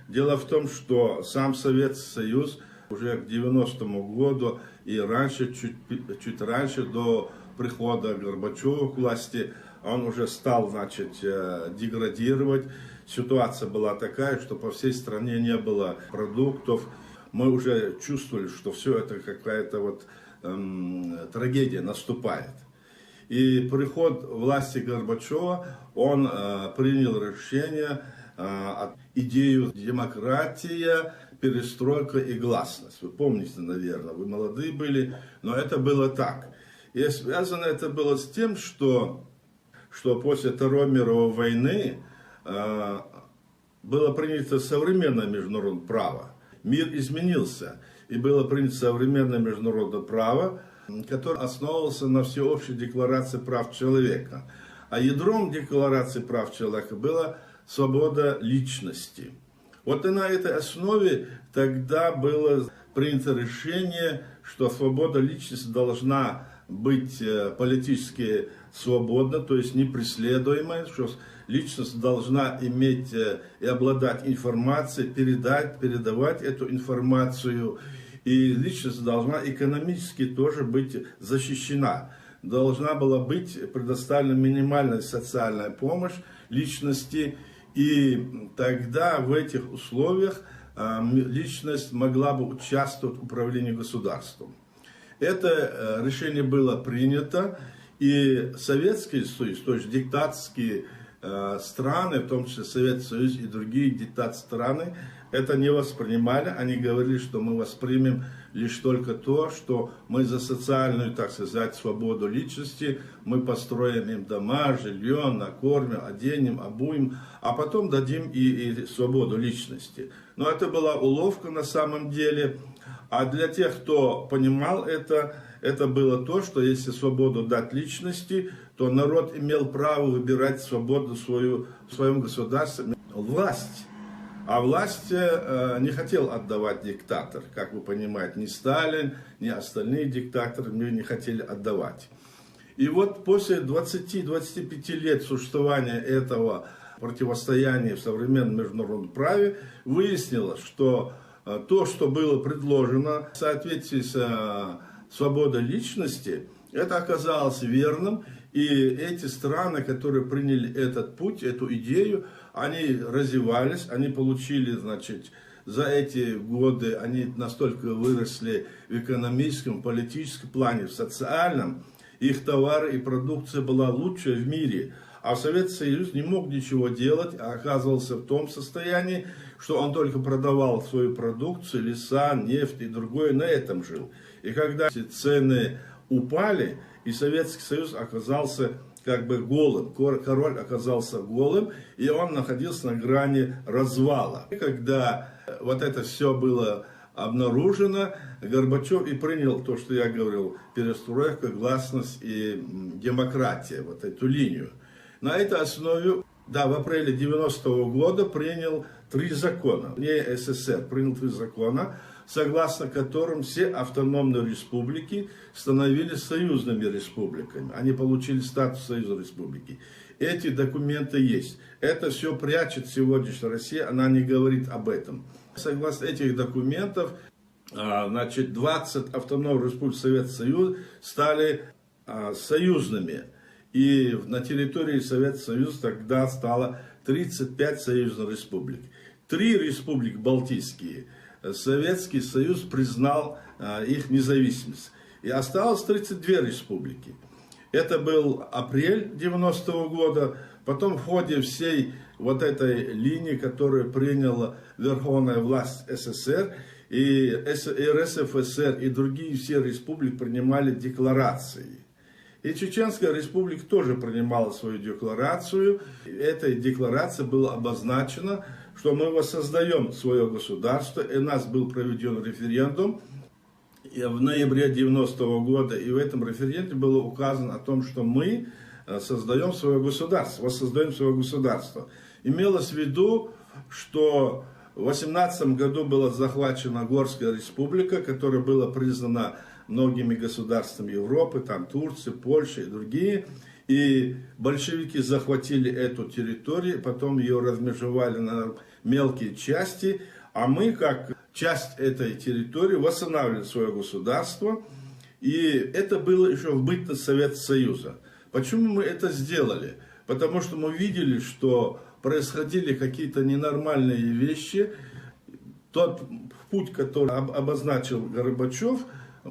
Дело в том, что сам Советский Союз уже к 90-му году и раньше, чуть раньше, до прихода Горбачева к власти, он уже стал, значит, деградировать. Ситуация была такая, что по всей стране не было продуктов. Мы уже чувствовали, что все это какая-то вот трагедия наступает. И приход власти Горбачева, он принял решение, идею демократия, перестройка и гласность. Вы помните, наверное, вы молодые были, но это было так. И связано это было с тем, что после Второй мировой войны было принято современное международное право. Мир изменился, и было принято современное международное право, которое основывалось на всеобщей декларации прав человека. А ядром декларации прав человека была свобода личности. Вот и на этой основе тогда было принято решение, что свобода личности должна быть политически свободна, то есть непреследуемая, что личность должна иметь и обладать информацией, передавать эту информацию, и личность должна экономически тоже быть защищена. Должна была быть предоставлена минимальная социальная помощь личности, и тогда в этих условиях личность могла бы участвовать в управлении государством. Это решение было принято, и Советский Союз, то есть диктаторские страны, в том числе Советский Союз и другие диктаторские страны, это не воспринимали. Они говорили, что мы воспримем лишь только то, что мы за социальную, так сказать, свободу личности, мы построим им дома, жилье, накормим, оденем, обуем, а потом дадим и свободу личности. Но это была уловка на самом деле. А для тех, кто понимал это было то, что если свободу дать личности, то народ имел право выбирать свободу в своем государстве, власть. А власть не хотел отдавать диктатор, как вы понимаете, ни Сталин, ни остальные диктаторы не хотели отдавать. И вот после 20-25 лет существования этого противостояния в современном международном праве выяснилось, что то, что было предложено в соответствии с свободой личности, это оказалось верным, и эти страны, которые приняли этот путь, эту идею, они развивались, они получили, значит, за эти годы, они настолько выросли в экономическом, политическом плане, в социальном, их товары и продукция была лучшая в мире. А Советский Союз не мог ничего делать, а оказывался в том состоянии, что он только продавал свою продукцию, леса, нефть и другое, на этом жил. И когда цены упали, и Советский Союз оказался как бы голым, король оказался голым, и он находился на грани развала. И когда вот это все было обнаружено, Горбачев и принял то, что я говорил, перестройка, гласность и демократия, вот эту линию. На этой основе, да, в апреле 90-го года принял 3 закона, не СССР, принял 3 закона, согласно которым все автономные республики становились союзными республиками. Они получили статус союзной республики. Эти документы есть. Это все прячет сегодняшняя Россия, она не говорит об этом. Согласно этих документов, значит, 20 автономных республик Советского Союза стали союзными. И на территории Советского Союза тогда стало 35 союзных республик. 3 республики балтийские Советский Союз признал их независимость. И осталось 32 республики. Это был апрель 90-го года. Потом в ходе всей вот этой линии, которую приняла верховная власть СССР, и РСФСР, и другие все республики принимали декларации. И Чеченская республика тоже принимала свою декларацию. Этой декларации было обозначено, что мы воссоздаем свое государство, и у нас был проведен референдум в ноябре 90-го года, и в этом референдуме было указано о том, что мы создаем свое государство, воссоздаем свое государство. Имелось в виду, что в 18 году была захвачена Горская республика, которая была признана многими государствами Европы, там Турция, Польша и другие. И большевики захватили эту территорию, потом ее размежевали на мелкие части, а мы, как часть этой территории, восстанавливали свое государство. И это было еще в бытность Советского Союза. Почему мы это сделали? Потому что мы видели, что происходили какие-то ненормальные вещи. Тот путь, который обозначил Горбачев,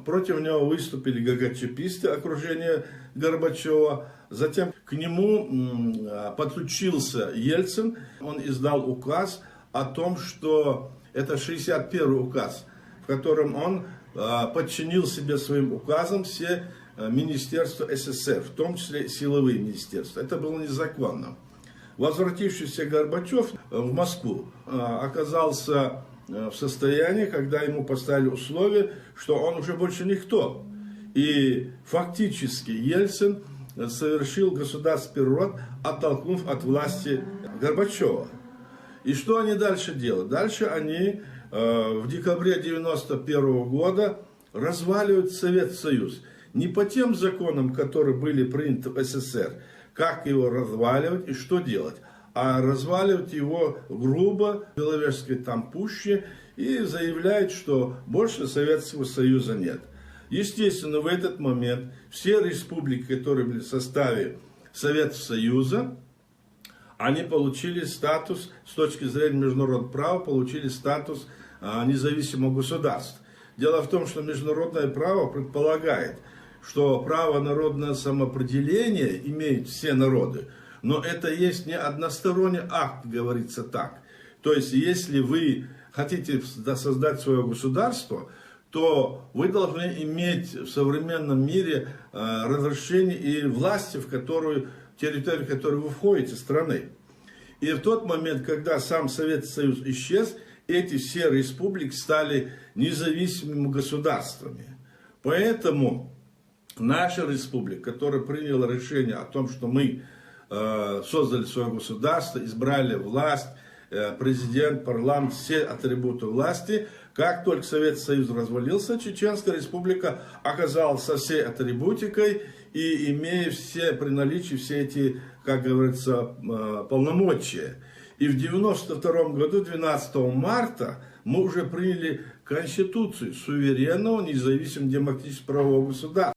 против него выступили ГКЧПисты, окружение Горбачева. Затем к нему подключился Ельцин. Он издал указ о том, что это 61-й указ, в котором он подчинил себе своим указом все министерства СССР, в том числе силовые министерства. Это было незаконно. Возвратившийся Горбачев в Москву оказался в состоянии, когда ему поставили условие, что он уже больше никто. И фактически Ельцин совершил государственный переворот, оттолкнув от власти Горбачева. И что они дальше делают? Дальше они в декабре 1991 года разваливают Советский Союз. Не по тем законам, которые были приняты в СССР, как его разваливать и что делать, а разваливать его грубо, в Беловежской там пуще, и заявляет, что больше Советского Союза нет. Естественно, в этот момент все республики, которые были в составе Советского Союза, они получили статус, с точки зрения международного права, получили статус независимого государства. Дело в том, что международное право предполагает, что право народного самоопределения имеют все народы, но это есть не односторонний акт, говорится так. То есть, если вы хотите создать свое государство, то вы должны иметь в современном мире разрешение и власти, в территорию, в которую вы входите, страны. И в тот момент, когда сам Советский Союз исчез, эти все республики стали независимыми государствами. Поэтому наша республика, которая приняла решение о том, что мы создали свое государство, избрали власть, президент, парламент, все атрибуты власти. Как только Советский Союз развалился, Чеченская республика оказалась со всей атрибутикой и имея все при наличии все эти, как говорится, полномочия. И в 1992 году, 12 марта, мы уже приняли Конституцию суверенного, независимого демократического правового государства.